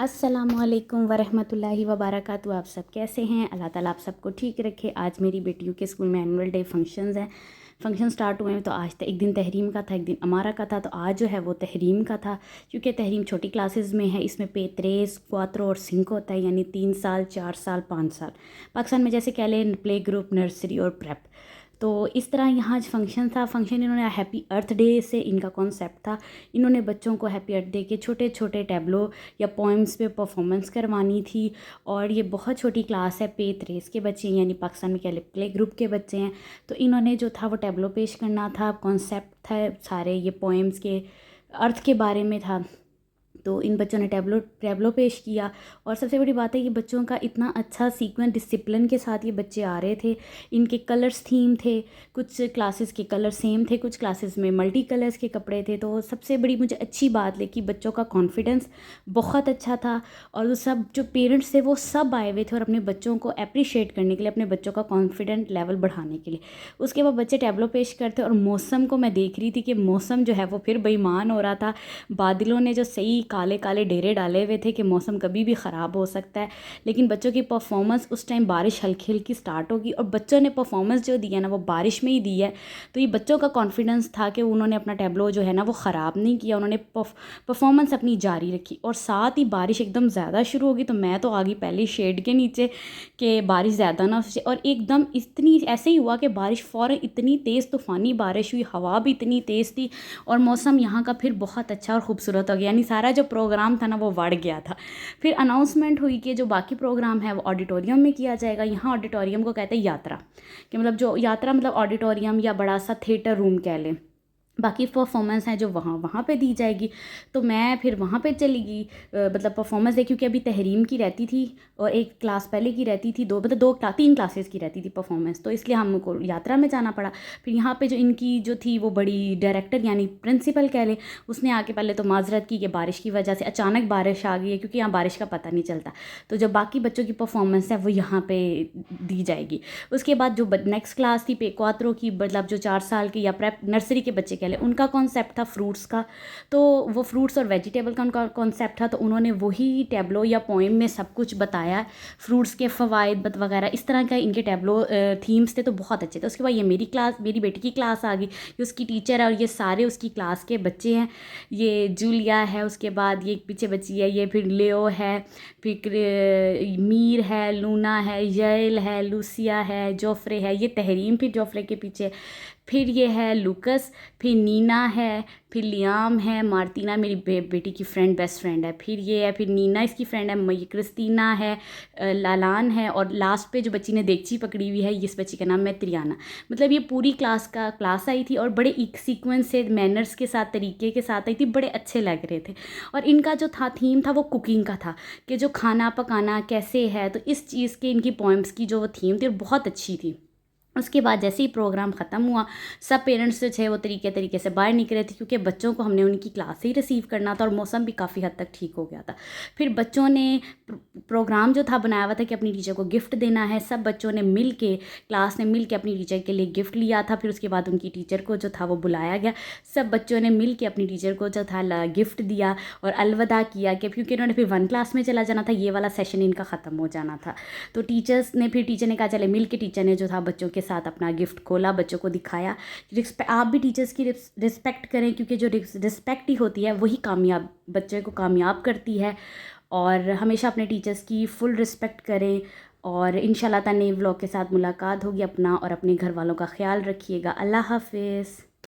अस्सलामुअलैकुम वरहमतुल्लाहि वबरकातुहू। आप सब कैसे हैं? अल्लाह ताला आप सबको ठीक रखे। आज मेरी बेटियों के स्कूल में एनुअल डे फंक्शंस हैं। फंक्शन स्टार्ट हुए हैं तो आज एक दिन तहरीम का था, एक दिन अमारा का था। तो आज जो है वो तहरीम का था, क्योंकि तहरीम छोटी क्लासेस में है। इसमें पे 3, 4 और 5 होता है, यानी 3 साल, 4 साल, 5 साल। पाकिस्तान में जैसे कह लें प्ले ग्रुप, नर्सरी और प्रेप। तो इस तरह यहाँ आज फंक्शन था। फंक्शन इन्होंने हैप्पी अर्थ डे से इनका कॉन्सेप्ट था। इन्होंने बच्चों को हैप्पी अर्थ डे के छोटे छोटे टैबलो या पोइम्स पे परफॉर्मेंस करवानी थी। और ये बहुत छोटी क्लास है, पे 3 के बच्चे हैं, यानी पाकिस्तान में कह ले प्ले ग्रुप के बच्चे हैं। तो इन्होंने जो था वो टैबलो पेश करना था। कॉन्सेप्ट था सारे ये पोइम्स के अर्थ के बारे में था। तो इन बच्चों ने टैबलो पेश किया। और सबसे बड़ी बात है कि बच्चों का इतना अच्छा सीक्वेंस डिसिप्लिन के साथ ये बच्चे आ रहे थे। इनके कलर्स थीम थे, कुछ क्लासेस के कलर सेम थे, कुछ क्लासेस में मल्टी कलर्स के कपड़े थे। तो सबसे बड़ी मुझे अच्छी बात लगी, बच्चों का कॉन्फिडेंस बहुत अच्छा था। और वो सब जो पेरेंट्स थे वो सब आए हुए थे और अपने बच्चों को अप्रिशिएट करने के लिए, अपने बच्चों का कॉन्फिडेंट लेवल बढ़ाने के लिए। उसके बाद बच्चे टैबलो पेश करते और मौसम को मैं देख रही थी कि मौसम जो है वो फिर बेईमान हो रहा था। बादलों ने जो सही काले काले डेरे डाले हुए थे कि मौसम कभी भी ख़राब हो सकता है। लेकिन बच्चों की परफॉर्मेंस उस टाइम बारिश हल्की हल्की स्टार्ट होगी और बच्चों ने परफॉर्मेंस जो दी है ना वो बारिश में ही दी है। तो ये बच्चों का कॉन्फिडेंस था कि उन्होंने अपना टैबलो जो है ना वो ख़राब नहीं किया, उन्होंने परफॉर्मेंस अपनी जारी रखी। और साथ ही बारिश एकदम ज़्यादा शुरू होगी तो मैं तो आ गई पहले शेड के नीचे कि बारिश ज़्यादा ना हो। और एकदम इतनी ऐसे ही हुआ कि बारिश फ़ौरन इतनी तेज़ तूफ़ानी बारिश हुई, हवा भी इतनी तेज़ थी और मौसम यहाँ का फिर बहुत अच्छा और ख़ूबसूरत हो गया। यानी सारा जो प्रोग्राम था ना वो बढ़ गया था। फिर अनाउंसमेंट हुई कि जो बाकी प्रोग्राम है वो ऑडिटोरियम में किया जाएगा। यहाँ ऑडिटोरियम को कहते हैं यात्रा, कि मतलब जो यात्रा मतलब ऑडिटोरियम या बड़ा सा थिएटर रूम कह लें। बाकी परफॉर्मेंस है जो वहाँ पे दी जाएगी। तो मैं फिर वहाँ पे चली गई, मतलब परफॉर्मेंस है, क्योंकि अभी तहरीम की रहती थी और एक क्लास पहले की रहती थी, 3 क्लासेस की रहती थी परफॉर्मेंस। तो इसलिए हमको यात्रा में जाना पड़ा। फिर यहाँ पे जो इनकी जो थी वो बड़ी डायरेक्टर यानी प्रिंसिपल कह लें, उसने आके पहले तो माजरत की कि बारिश की वजह से अचानक बारिश आ गई है, क्योंकि यहाँ बारिश का पता नहीं चलता। तो जो बाकी बच्चों की परफॉर्मेंस है वो यहाँ पर दी जाएगी। उसके बाद जो नेक्स्ट क्लास थी पे क्वात्रो की, मतलब जो 4 साल की या प्रेप नर्सरी के बच्चे कह लें, उनका कॉन्सेप्ट था फ्रूट्स का। तो वो फ्रूट्स और वेजिटेबल का उनका कॉन्सेप्ट था। तो उन्होंने वही टैबलो या पोएम में सब कुछ बताया, फ्रूट्स के फ़वाइद वगैरह, इस तरह का इनके टैबलो थीम्स थे। तो बहुत अच्छे थे। उसके बाद ये मेरी बेटी की क्लास आ गई, ये उसकी टीचर है और ये सारे उसकी क्लास के बच्चे हैं। ये जूलिया है, उसके बाद ये पीछे बच्ची है, ये फिर लियो है, फिर मीर है, लूना है, येल है, लूसिया है, जोफ्रे है, ये तहरीम फिर जोफ्रे के पीछे, फिर ये है लूकस, फिर नीना है, फिर लियाम है, मार्टिना मेरी बेटी की फ्रेंड, बेस्ट फ्रेंड है, फिर ये है, फिर नीना इसकी फ्रेंड है, मई क्रिस्टीना है, लालान है, और लास्ट पे जो बच्ची ने देगची पकड़ी हुई है इस बच्ची का नाम है त्रियाना। मतलब ये पूरी क्लास आई थी और बड़े एक सीक्वेंस से मैनर्स के साथ, तरीके के साथ आई थी, बड़े अच्छे लग रहे थे। और इनका जो था थीम था वो कुकिंग का था, कि जो खाना पकाना कैसे है। तो इस चीज़ के इनकी पोइम्स की जो थीम थी वो बहुत अच्छी थी। उसके बाद जैसे ही प्रोग्राम ख़त्म हुआ, सब पेरेंट्स जो थे वो तरीके से बाहर निकले थे, क्योंकि बच्चों को हमने उनकी क्लास से ही रिसीव करना था और मौसम भी काफ़ी हद तक ठीक हो गया था। फिर बच्चों ने प्रोग्राम जो था बनाया हुआ था कि अपनी टीचर को गिफ्ट देना है। सब बच्चों ने मिल के, क्लास ने मिल के अपनी टीचर के लिए गिफ्ट लिया था। फिर उसके बाद उनकी टीचर को जो था वो बुलाया गया। सब बच्चों ने मिल के अपनी टीचर को जो था गिफ्ट दिया और अलविदा किया, कि क्योंकि उन्होंने फिर 1 क्लास में चला जाना था, ये वाला सेशन इनका ख़त्म हो जाना था। तो टीचर ने कहा चले मिल के, टीचर ने जो था बच्चों के साथ अपना गिफ्ट खोला, बच्चों को दिखाया। आप भी टीचर्स की रिस्पेक्ट करें, क्योंकि जो रिस्पेक्ट ही होती है वही बच्चे को कामयाब करती है। और हमेशा अपने टीचर्स की फुल रिस्पेक्ट करें। और इंशाल्लाह नए व्लॉग के साथ मुलाकात होगी। अपना और अपने घर वालों का ख्याल रखिएगा। अल्लाह हाफिज़।